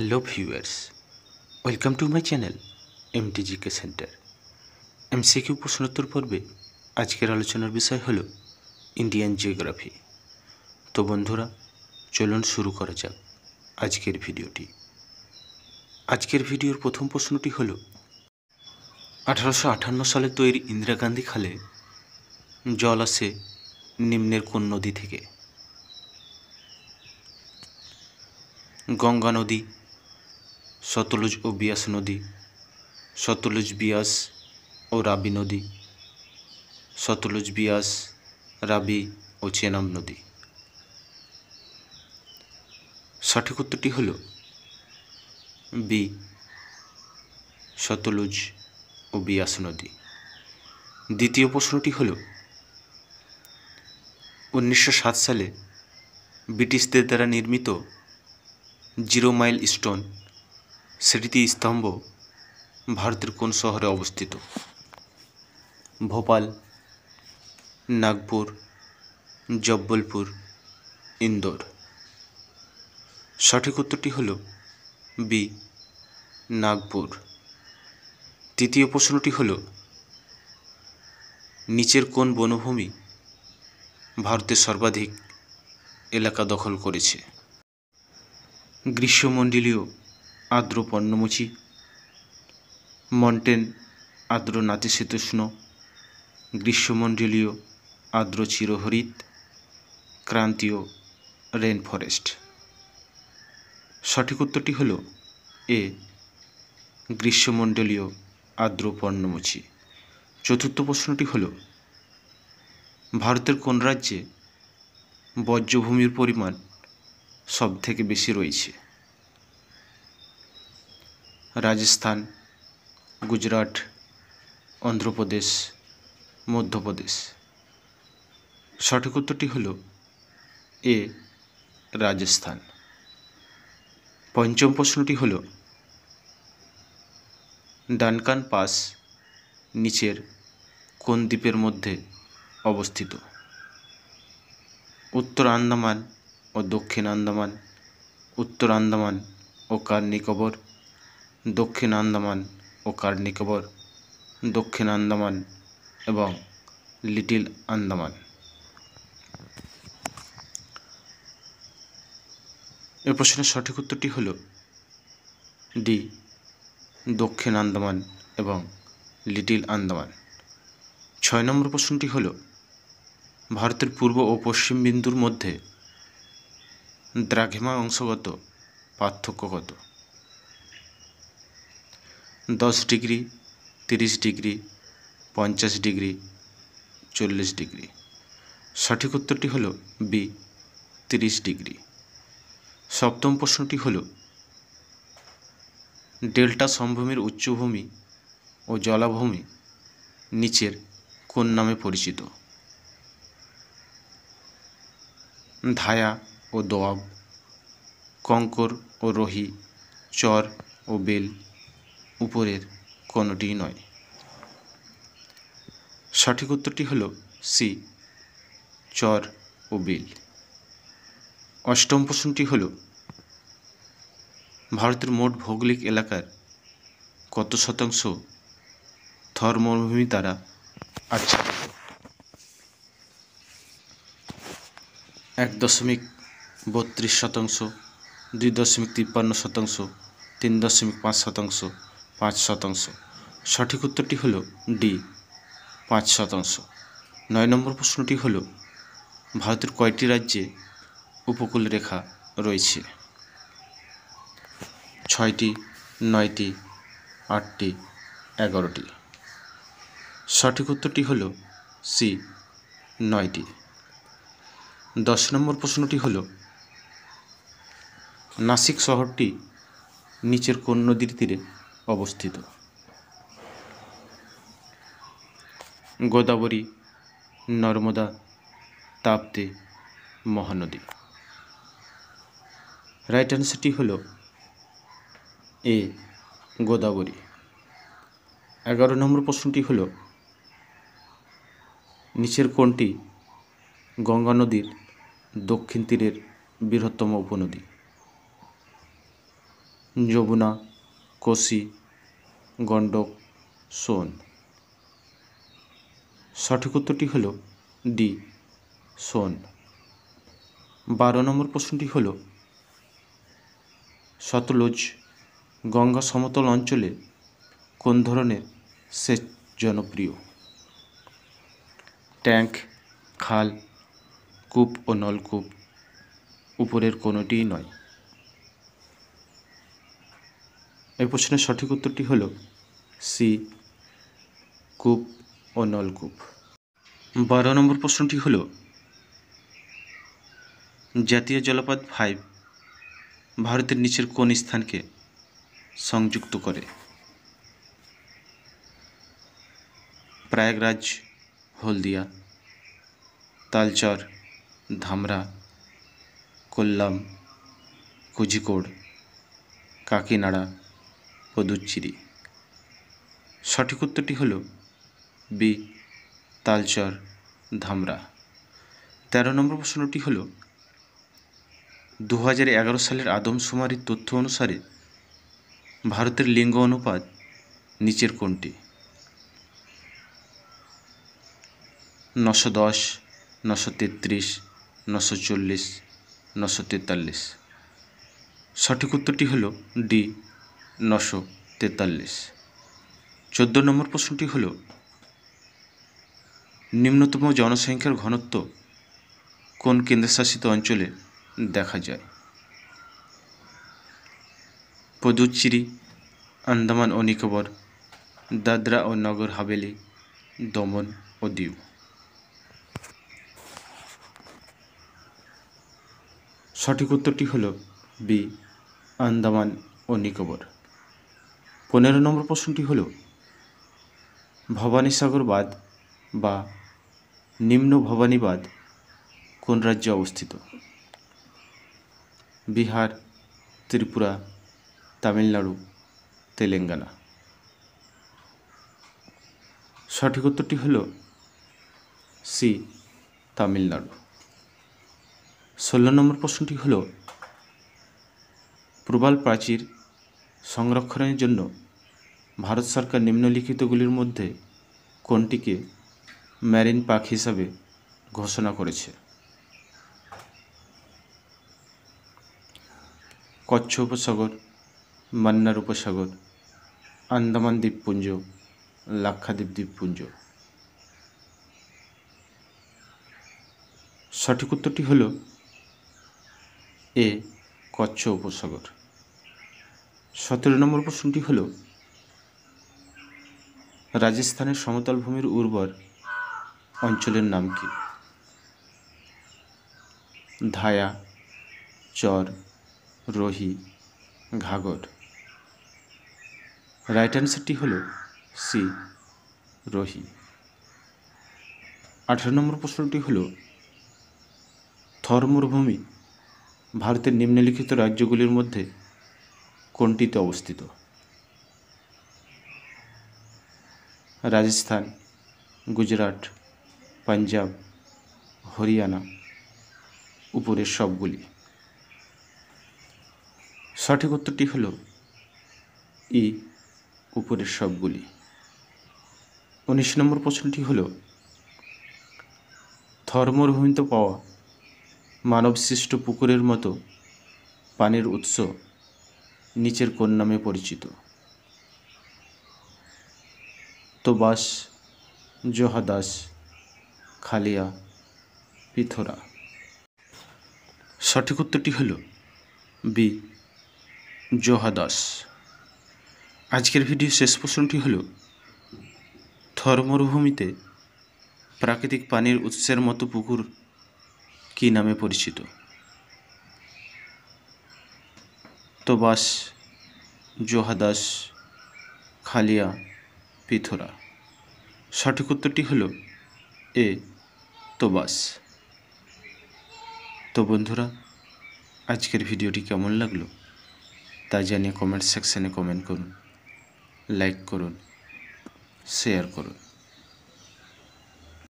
Hello viewers, welcome to my channel MTGK centre. MCQ প্রশ্নোত্তর পর্বে আজকের আলোচনার বিষয় হলো ইন্ডিয়ান জিওগ্রাফি। তো বন্ধুরা, চলুন শুরু করা যাক আজকের ভিডিওটি। আজকের ভিডিওর প্রথম প্রশ্নটি হলো 1858 সালে তৈরি ইন্দিরা গান্ধী খালে জল আসে নিম্নের কোন নদী থেকে? গঙ্গা নদী, সতলুজ ও বিয়াস নদী, সতলুজ বিয়াস ও রাবি নদী, সতলুজ বিয়াস, রাবি ও চেনাব নদী। সঠিক উত্তরটি হল বি, সতলুজ ও বিয়াস নদী। দ্বিতীয় প্রশ্নটি হল 1907 সালে ব্রিটিশদের দ্বারা নির্মিত 0 মাইল স্টোন স্মৃতিস্তম্ভ ভারতের কোন শহরে অবস্থিত? ভোপাল, নাগপুর, জব্বলপুর, ইন্দোর। সঠিক উত্তরটি হল বি, নাগপুর। তৃতীয় প্রশ্নটি হল নিচের কোন বনভূমি ভারতের সর্বাধিক এলাকা দখল করেছে? গ্রীষ্মমণ্ডলীয় আর্দ্র পর্ণমোচী, মন্টেন আর্দ্র নাতিশীতোষ্ণ, গ্রীষ্মমণ্ডলীয় আর্দ্র চিরহরিৎ, ক্রান্তীয় রেন ফরেস্ট। সঠিক উত্তরটি হল এ, গ্রীষ্মমণ্ডলীয় আর্দ্র পর্ণমোচী। চতুর্থ প্রশ্নটি হল ভারতের কোন রাজ্যে বজ্রভূমির পরিমাণ সবথেকে বেশি রয়েছে? রাজস্থান, গুজরাট, অন্ধ্রপ্রদেশ, মধ্যপ্রদেশ। সঠিক উত্তরটি হল এ, রাজস্থান। পঞ্চম প্রশ্নটি হল ডানকান পাস নিচের কোন দ্বীপের মধ্যে অবস্থিত? উত্তর আন্দামান ও দক্ষিণ আন্দামান, উত্তর আন্দামান ও কার নিকোবর, দক্ষিণ আন্দামান ও কার নিকোবর, দক্ষিণ আন্দামান এবং লিটল আন্দামান। এই প্রশ্নের সঠিক উত্তরটি হল ডি, দক্ষিণ আন্দামান এবং লিটল আন্দামান। 6 নম্বর প্রশ্নটি হল ভারতের পূর্ব ও পশ্চিম বিন্দুর মধ্যে দ্রাঘিমা অংশগত পার্থক্য কত? 10 ডিগ্রি, 30 ডিগ্রি, 50 ডিগ্রি, 40 ডিগ্রি। সঠিক উত্তরটি হল বি, 30 ডিগ্রি। সপ্তম প্রশ্নটি হল ডেল্টা সমভূমির উচ্চভূমি ও জলাভূমি নিচের কোন নামে পরিচিত? ধায়া ও দোয়াব, কঙ্কর ও রোহি, চর ও বেল, উপরের কোনটি নয়। সঠিক উত্তরটি হল সি, চর ও বেল। অষ্টম প্রশ্নটি হল ভারতের মোট ভৌগোলিক এলাকার কত শতাংশ থর মরুভূমি দ্বারা আচ্ছাদিত? 1.32 শতাংশ, 2.53 শতাংশ, 3.5 শতাংশ, 5 শতাংশ। সঠিক উত্তরটি হল ডি, 5 শতাংশ। 9 নম্বর প্রশ্নটি হল ভারতের কয়টি রাজ্যে উপকূল রেখা রয়েছে? 6টি, 9টি, 8টি, 11টি। সঠিক উত্তরটি হল সি, 9টি। 10 নম্বর প্রশ্নটি হল নাসিক শহরটি নিচের কোন নদীর তীরে অবস্থিত? গোদাবরী, নর্মদা, তাপ্তি, মহানদী। রাইট অ্যান্সারটি হল এ, গোদাবরী। 11 নম্বর প্রশ্নটি হল নিচের কোনটি গঙ্গা নদীর দক্ষিণ তীরের বৃহত্তম উপনদী? যমুনা, কোসি, গণ্ডক, সোন। সঠিক উত্তরটি হল ডি, সোন। 12 নম্বর প্রশ্নটি হল সতলুজ গঙ্গা সমতল অঞ্চলে কোন ধরনের সেচ জনপ্রিয়? ট্যাঙ্ক, খাল, কূপ ও নলকূপ, উপরের কোনোটিই নয়। এই প্রশ্নের সঠিক উত্তরটি হল সি, কূপ ও নলকূপ। 12 নম্বর প্রশ্নটি হল জাতীয় জলপথ 5 ভারতের নিচের কোন স্থানকে সংযুক্ত করে? প্রয়াগরাজ, হলদিয়া, তালচর, ধামরা, কোল্লাম, কোঝিকোড, কাকিনাড়া, পুদুচ্চেরি। সঠিক উত্তরটি হল বি, তালচর, ধামরা। 13 নম্বর প্রশ্নটি হল 2011 সালের আদমশুমারির তথ্য অনুসারে ভারতের লিঙ্গ অনুপাত নিচের কোনটি? 910, 933, 940, 943। সঠিক উত্তরটি হল ডি, 943। 14 নম্বর প্রশ্নটি হল নিম্নতম জনসংখ্যার ঘনত্ব কোন কেন্দ্রশাসিত অঞ্চলে দেখা যায়? পুদুচ্চেরি, আন্দামান ও নিকোবর, দাদরা ও নগর হাভেলি, দমন ও দিউ। সঠিক উত্তরটি হল বি, আন্দামান ও নিকোবর। 15 নম্বর প্রশ্নটি হল ভবানীসাগর বাঁধ বা নিম্ন ভবানী বাঁধ কোন রাজ্যে অবস্থিত? বিহার, ত্রিপুরা, তামিলনাড়ু, তেলেঙ্গানা। সঠিক উত্তরটি হল সি, তামিলনাড়ু। 16 নম্বর প্রশ্নটি হল প্রবাল প্রাচীর সংরক্ষণের জন্য ভারত সরকার নিম্নলিখিতগুলির মধ্যে কোনটিকে ম্যারিন পার্ক হিসাবে ঘোষণা করেছে? কচ্ছ উপসাগর, মান্নার উপসাগর, আন্দামান দ্বীপপুঞ্জ, লাক্ষাদ্বীপ দ্বীপপুঞ্জ। সঠিক উত্তরটি হল এ, কচ্ছ উপসাগর। 17 নম্বর প্রশ্নটি হল রাজস্থানের সমতল ভূমির উর্বর অঞ্চলের নাম কি? ধায়া, চর, রোহি, ঘাগর। রাইট অ্যান্সারটি হল সি, রোহি। 18 নম্বর প্রশ্নটি হল থর মরুভূমি ভারতের নিম্নলিখিত রাজ্যগুলির মধ্যে কোনটিতে অবস্থিত? রাজস্থান, গুজরাট, পাঞ্জাব, হরিয়ানা, উপরের সবগুলি। সঠিক উত্তরটি হল ই, উপরের সবগুলি। 19 নম্বর প্রশ্নটি হল থর মরুভূমিতে পাওয়া মানবসৃষ্ট পুকুরের মতো পানির উৎস নিচের কোন নামে পরিচিত? তোবাস, জোহাদাস, খালিয়া, পিথোরা। সঠিক উত্তরটি হল বি, জোহাদাস। আজকের ভিডিও শেষ প্রশ্নটি হল থর মরুভূমিতে প্রাকৃতিক পানির উৎসের মতো পুকুর কী নামে পরিচিত? তোবাস, জোহাদাস, খালিয়া, পিথোরা। সঠিক উত্তরটি হল এ, তোবাস। তো বন্ধুরা, আজকের ভিডিওটি কেমন লাগলো তা জানিয়ে কমেন্ট সেকশানে কমেন্ট করুন, লাইক করুন, শেয়ার করুন।